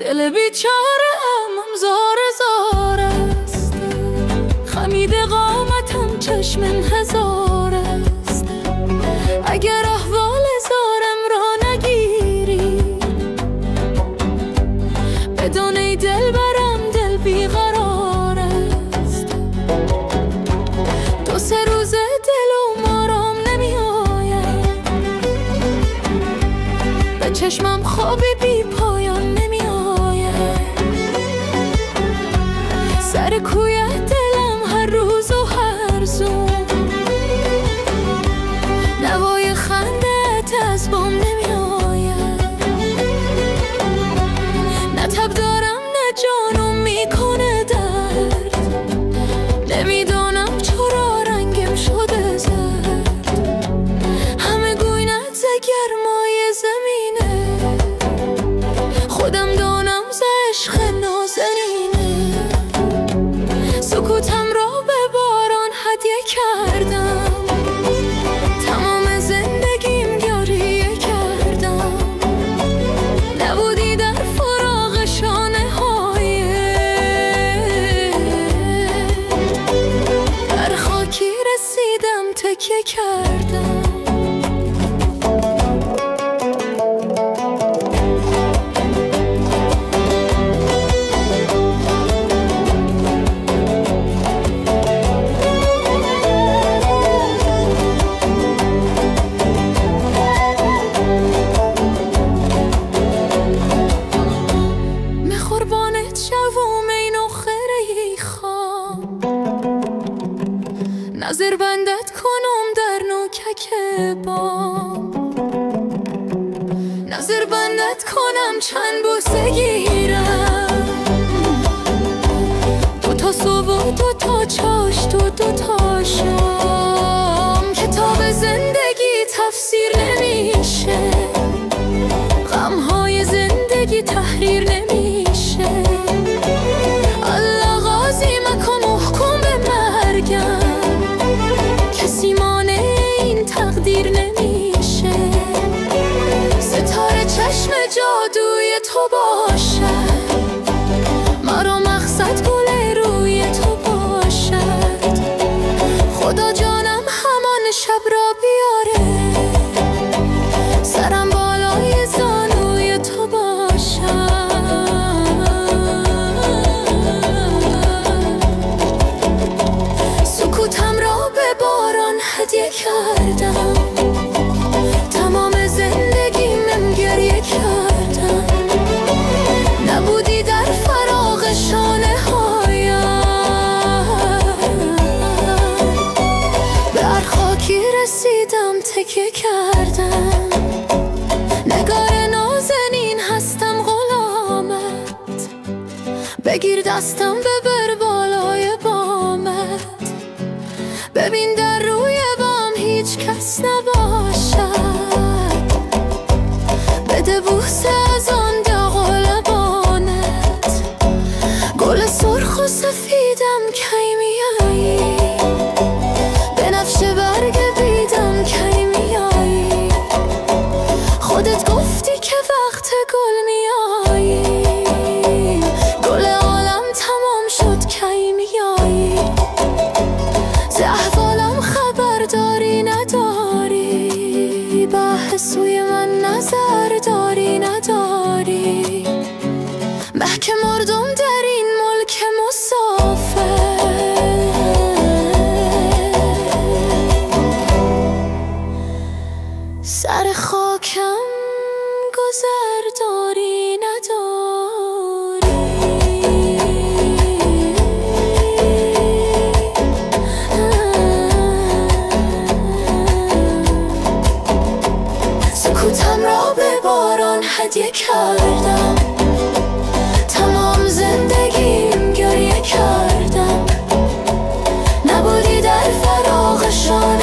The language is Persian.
دل بیچاره ام زار زار است، خمید قامتم چشم هزار است. اگر احوال زارم را نگیری، بدون ای دل برم دل بیقرار است. دو سه روز دلم آرام نمی آید، به چشمم خوابی بی پایان نمی آید. سر کوی دلم هر روز و هر زون، نوای خندت از بام نمی آید. نه تب دارم نه جانم میکنه درد، نمیدانم چرا رنگم شده زرد. همه گوینت ز گرمای زمینه، خودم دانم ز عشق نازنینه. سکوتم را به باران هدیه کردم، تمام زندگیم گریه کردم. نبودی در فراق شانه های، در خاکی رسیدم تکیه کردم. نظر بندت کنم در نوکک بام، نظر بندت کنم چند بوسه گیرم. دوتا صبح و دوتا چاشت و دوتا شام، کتاب زندگی تفسیر نمیشه، غمهای زندگی تحریر نمیشه. الله غازی مکن محکوم به مرگم، کسی مانع این تقدیر نمیشه. ستاره چشم جادوی تو باشد، مرا مقصد گل روی تو باشد. خدا جانم همان شب را بیاره، سرم بالای زانوی تو باشد. سکوتم را به باران هدیه کردم، تمام زندگیم گریه کردم. نبودی در فراق شانه هایم، به هر خاکی رسیدم تکیه کردم. نگار نازنین هستم غلامت، بگیر دستم ببر بالای بامت. ببین در روی بام هیچ کس نباشد، بده بوسه از آن داغ و لبانت. گل سرخ و سفیدم کی میایی، بنفشه برگ بیدم کی میایی. خودت گفتی که وقت گل میایی، گل عالم تمام شد کی میایی. ز احوالم خبر داری نداری، به سوی من نظر داری نداری. محک مردم در این ملک مسافر، سر خاکم گذر داری نداری. سکوتم را به باران هدیه کردم، تمام زندگیم گریه کردم. نبودی در فراق شانه